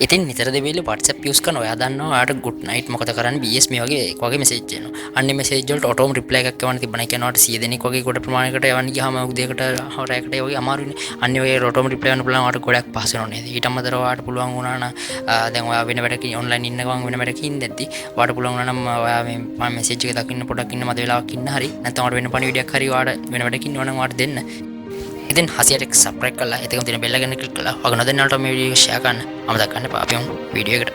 ඉතින් නිතර දෙවිලි WhatsApp use කරන ඔයා දන්නවා ඔයාට good night මොකද කරන්නේ BS මේ වගේ වගේ message එනවා. අන්නේ message වලට auto reply එකක් යවන්න තිබ්බන. ඒ කියන්නේ ඔයාට 100 දෙනෙක් වගේ කොට ප්‍රමාණයකට යවන්න ගියාම උදේකට හවරයකට ඒ වගේ අමාරුනේ. අන්නේ ඔය auto reply කරන්න පුළුවන් ඔයාට ගොඩක් පහසු වෙනවා නේද? ඊට අමතරව ඔයාට පුළුවන් වුණා නම් දැන් ඔයා වෙන වැඩකින් online ඉන්න ගමන් වෙන වැඩකින් ඉඳද්දි ඔයාට පුළුවන් වුණා නම් ඔයා මේ message එක දකින්න පොඩක් ඉන්න මත වෙලාවක් ඉන්න හරි නැත්නම් ඔයාට වෙන පණිවිඩයක් හරි ඔයාට වෙන වැඩකින් ඉන්නවා නම් ඔයාට දෙන්න. ඉතින් Hasiya Tech subscribe කරලා එතකම තියෙන bell එක click කරලා ඔයගොල්ලෝ නොදන්නවට මේ වීඩියෝ එක share කරන්න අමතක කරන්න එපා. අපි යමු වීඩියෝ එකට.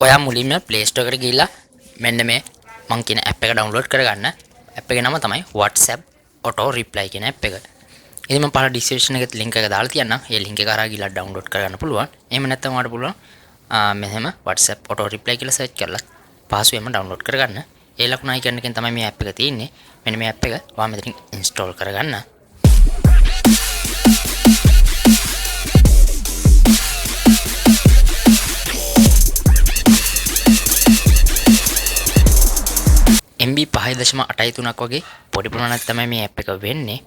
ඔයා මුලින්ම Play Store එකට ගිහිල්ලා මෙන්න මේ මං කියන app එක download කරගන්න. app එකේ නම තමයි WhatsApp auto reply කියන app එක. ඉතින් මම පහළ description එකේ link එක දාලා තියන්නම්. ඒ link එක හරහා ගිහිල්ලා download කරගන්න පුළුවන්. එහෙම නැත්නම් ඔයාලට පුළුවන් මෙහෙම WhatsApp auto reply කියලා search කරලා පහසුවෙන්ම download කරගන්න. ඒ ලකුණයි කියන එකෙන් තමයි මේ app එක තියෙන්නේ. මෙන්න මේ app එක ඔයා මෙතනින් install කරගන්න. MB 5.83ක් වගේ පොඩි ප්‍රමාණයක් තමයි මේ app එක වෙන්නේ.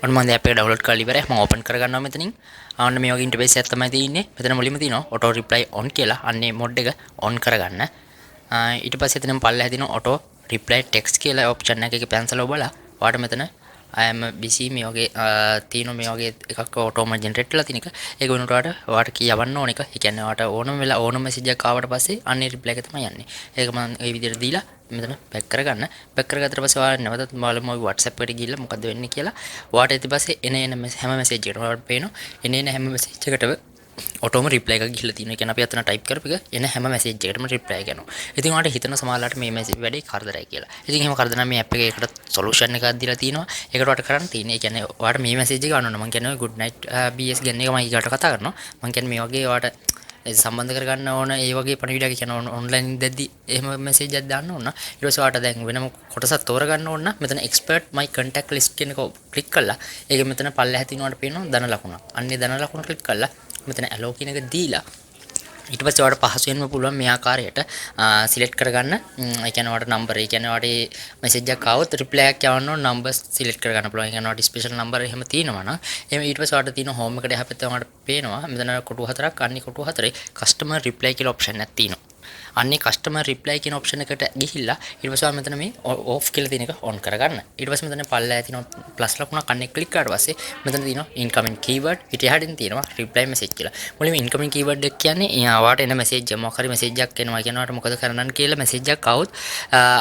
ඔන්න මම app එක download කරලා ඉවරයි. මම open කරගන්නවා මෙතනින්. අන්න මේ වගේ interface එකක් තමයි තියෙන්නේ. මෙතන මුලින්ම තියෙනවා auto reply on කියලා. අන්නේ mode එක on කරගන්න. ඊට පස්සේ එතනම පල්ලෙහා තියෙනවා auto reply text කියලා option එකක pencil ඔබලා ඔයාලට මෙතන I am busy මේ වගේ තියෙන මේ වගේ එකක් auto generate වෙලා තියෙන එක. ඒක වෙනකොට ඔයාලට කියවන්න ඕන එක. ඒ කියන්නේ ඔයාලට ඕනම වෙලා ඕනම message එකක් ආවට පස්සේ අන්නේ reply එක තමයි යන්නේ. ඒක මම ඒ විදිහට දීලා මෙතන back කරගන්න. back කරගත්තට පස්සේ ඔයාලා නැවතත් බලමු WhatsApp එකට ගිහිල්ලා මොකද්ද වෙන්නේ කියලා. ඔයාලට ඊට පස්සේ එන හැම message එකකටම ඔයාලට පේනවා එන හැම message එකකටම ඔටෝම රිප්ලයි එකක් ගිහලා තියෙනවා. ඒ කියන්නේ අපි අතන ටයිප් කරපු එක එන හැම මැසේජ් එකකටම රිප්ලයි කරනවා. ඉතින් ඔයාලට හිතන සමහරලාට මේ මැසේජ් වැඩේ කරදරයි කියලා. ඉතින් එහෙම කරදර නම් මේ ඇප් එකේ ඒකට සොලියුෂන් එකක් දීලා තිනවා. ඒකට ඔයාලට කරන්න තියෙන්නේ ඒ කියන්නේ ඔයාලට මේ මැසේජ් එක ගන්න ඕන. මම කියන්නේ good night BS ගන්න එක මම ඊකට කතා කරනවා. මම කියන්නේ මේ වගේ ඔයාලට සම්බන්ධ කරගන්න ඕන ඒ වගේ පණිවිඩයක් කියන ඔන්ලයින් ඉඳද්දි එහෙම මැසේජ් එකක් දාන්න ඕන. ඊට පස්සේ ඔයාලට දැන් වෙනම කොටසක් තෝරගන්න ඕන නම් මෙතන expert my contact list කියන එක ක්ලික් කරලා ඒක මෙතන පල්ලෙහා තියෙනවට පේනවා ධන ලකුණ. අන්නේ ධන ලකුණ ක්ලික් කරලා මෙතන allow කියන එක දීලා ඊට පස්සේ ඔයාලට පහසුවෙන්ම පුළුවන් මේ ආකාරයට සිලෙක්ට් කරගන්න. ඒ කියන්නේ ඔයාලට නම්බර් ඒ කියන්නේ ඔයාලට මැසේජ් එකක් ආවොත් රිප්ලයි එකක් යවන්න ඕන නම්බර් සිලෙක්ට් කරගන්න පුළුවන්. ඒ කියන්නේ ඔයාලට ස්පෙෂල් නම්බර් එහෙම තියෙනවා නම් එහෙම ඊට පස්සේ ඔයාලට තියෙන හෝම් එකට එහා පැත්තේ ඔයාලට පේනවා මෙතන කොටු හතරක් අන්නේ කොටු හතරේ කස්ටමර් රිප්ලයි කියලා ඔප්ෂන් එකක් තියෙනවා. අන්නේ කස්ටමර් රිප්ලයි කියන ඔප්ෂන් එකට ගිහිල්ලා ඊට පස්සේ මෙතන මේ ඕෆ් කියලා තියෙන එක ඔන් කරගන්න. ඊට පස්සේ මෙතන පල්ලෙහා තියෙන ප්ලස් ලකුණක් අන්නේ ක්ලික් කරාට පස්සේ මෙතන තියෙනවා ඉන්කමින් කීවර්ඩ් ඊට එහාටින් තියෙනවා රිප්ලයි මැසේජ් කියලා. මුලින්ම ඉන්කමින් කීවර්ඩ් එක කියන්නේ ඔයාට එන මැසේජ් එක මොකක් හරි මැසේජ් එකක් එනවා කියන ඔයාට මොකද කරන්න කියලා මැසේජ් එකක් આવොත්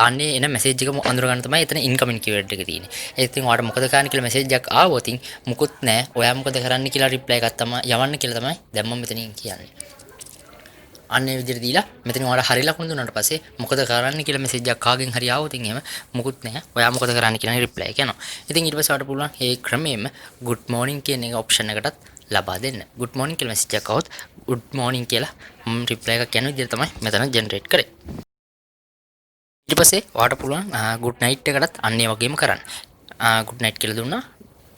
අන්නේ එන මැසේජ් එක අඳුර ගන්න තමයි එතන ඉන්කමින් කීවර්ඩ් එක තියෙන්නේ. ඒ ඉතින් ඔයාට මොකද කරන්න කියලා මැසේජ් එකක් ආවොත් මුකුත් නැහැ. ඔයා මොකද කරන්න කියලා රිප්ලයි එකක් තමයි යවන්න කියලා තමයි දැන් මම මෙතනින් කියන්නේ. අන්නේ විදිහට දීලා මෙතන ඔයාලා හරි ලකුණු දුන්නාට පස්සේ මොකද කරන්න කියලා මැසේජ් එකක් කාගෙන් හරි ආවොත් එහෙම මුකුත් නැහැ. ඔයා මොකද කරන්න කියලා රිප්ලයි එක යනවා. ඉතින් ඊට පස්සේ ඔයාලට පුළුවන් මේ ක්‍රමයෙන්ම good morning කියන එක ඔප්ෂන් එකටත් ලබා දෙන්න. good morning කියලා මැසේජ් එකක් આવොත් good morning කියලා රිප්ලයි එකක් යන විදිහට තමයි මෙතන ජෙනරේට් කරේ. ඊට පස්සේ ඔයාලට පුළුවන් good night එකටත් අන්න ඒ වගේම කරන්න. good night කියලා දුන්නා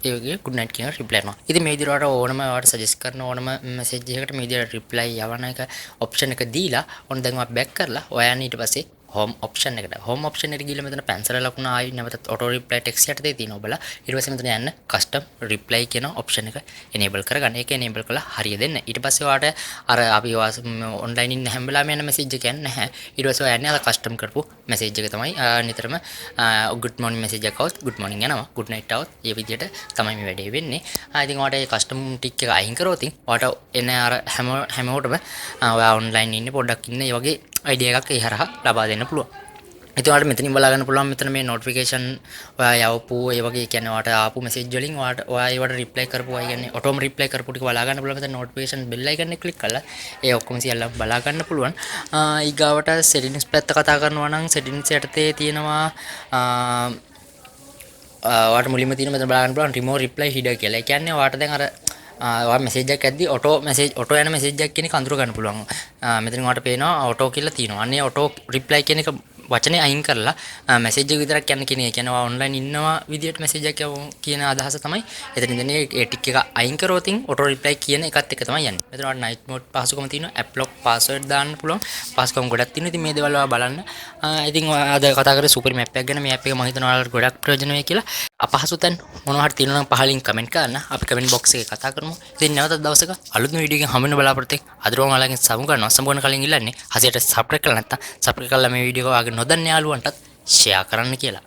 ඒ වගේ good night කියන රිප්ලයි කරනවා. ඉතින් මේ විදිහට ඕනම ඔයාලට සජෙස්ට් කරන ඕනම මැසේජ් එකකට මේ විදිහට රිප්ලයි යවන එක ඔප්ෂන් එක දීලා ඔන්න දැන් ඔයා බෑක් කරලා ඔයා ඊට පස්සේ home option එකට home option එකට ගිහලා මෙතන pencil ලකුණ ආයි නැවතත් auto reply text යටතේ තියෙනවා ඔබලා ඊට පස්සේ මෙතන යන්න custom reply කියන option එක enable කරගන්න. ඒක enable කළා හරිය දෙන්න. ඊට පස්සේ ඔයාට අර අපි online ඉන්න හැම වෙලාවෙම යන message එක යන්නේ නැහැ. ඊට පස්සේ ඔයා යන්නේ අර custom කරපු message එක තමයි නිතරම good morning message එකක් આવොත් good morning යනවා. good night આવොත් මේ විදිහට තමයි මේ වැඩේ වෙන්නේ. ඉතින් ඔයාට මේ custom tick එක අයින් කරොත් ඔයාට එන අර හැමෝටම ඔයා online ඉන්නේ පොඩ්ඩක් ඉන්න මේ වගේ idea එකක් ඒ හරහා ලබා දෙන්න පුළුවන්. ඉතින් ඔයාලට මෙතනින් බලා ගන්න පුළුවන් මෙතන මේ notification ඔයා යවපු ඒ වගේ කියන්නේ ඔයාට ආපු message වලින් ඔයා ඒවට reply කරපු අය කියන්නේ auto reply කරපු ටික බලා ගන්න පුළුවන්. මෙතන notification bell icon එක click කරලා ඒ ඔක්කොම සියල්ල බලා ගන්න පුළුවන්. ඊගාවට settings පැත්ත කතා කරනවා නම් settings යටතේ තියෙනවා ඔයාට මුලින්ම තියෙන මෙතන බලා ගන්න පුළුවන් remove reply hidden කියලා. ඒ කියන්නේ ඔයාට දැන් අර ඔයා මැසේජ් එකක් ඇද්දි ඔටෝ යන මැසේජ් එකක් කියන එක අඳුර ගන්න පුළුවන්. මෙතන ඔයාලට පේනවා ඔටෝ කියලා තියෙනවා. අන්නේ ඔටෝ රිප්ලයි කියන එක වචනේ අයින් කරලා මැසේජ් එක විතරක් යන්න කියන එක. කියන්නේ ඔයා ඔන්ලයින් ඉන්නවා විදියට මැසේජ් එකක් යවමු කියන අදහස තමයි. එතන ඉඳන් ඒ ටික එක අයින් කරොතින් ඔටෝ රිප්ලයි කියන එකත් එක තමයි යන්නේ. මෙතන ඔයාලට නයිට් මෝඩ් පහසුකම තියෙනවා. ඇප් ලොක් පාස්වර්ඩ් දාන්න පුළුවන්. පහසුකම් ගොඩක් තියෙනවා. ඉතින් මේ දේවල් ඔයා බලන්න. ඉතින් ඔයා අද කතා කරේ සුපර් මැප් එකක් ගැන. මේ ඇප් එක මම හිතනවා ඔයාලට ගොඩක් ප්‍රයෝජන වෙයි කියලා. අපහසු තැන් මොනවා හරි තියෙනවා නම් පහලින් කමෙන්ට් කරන්න. අපි කමෙන්ට් බොක්ස් එකේ කතා කරමු. ඉතින් නැවතත් දවසක අලුත් වීඩියෝ එකකින් හමු වෙන බලාපොරොත්තු වෙයි. අද රෝම ඔයාලගෙන් සමු කරනවා. සමු කරන කලින් ඉල්ලන්නේ හසියට සබ්ස්ක්‍රයිබ් කරලා නැත්නම් සබ්ස්ක්‍රයිබ් කරලා මේ වීඩියෝ එක ඔයාගේ නොදන්න යාළුවන්ටත් ෂෙයා කරන්න කියලා.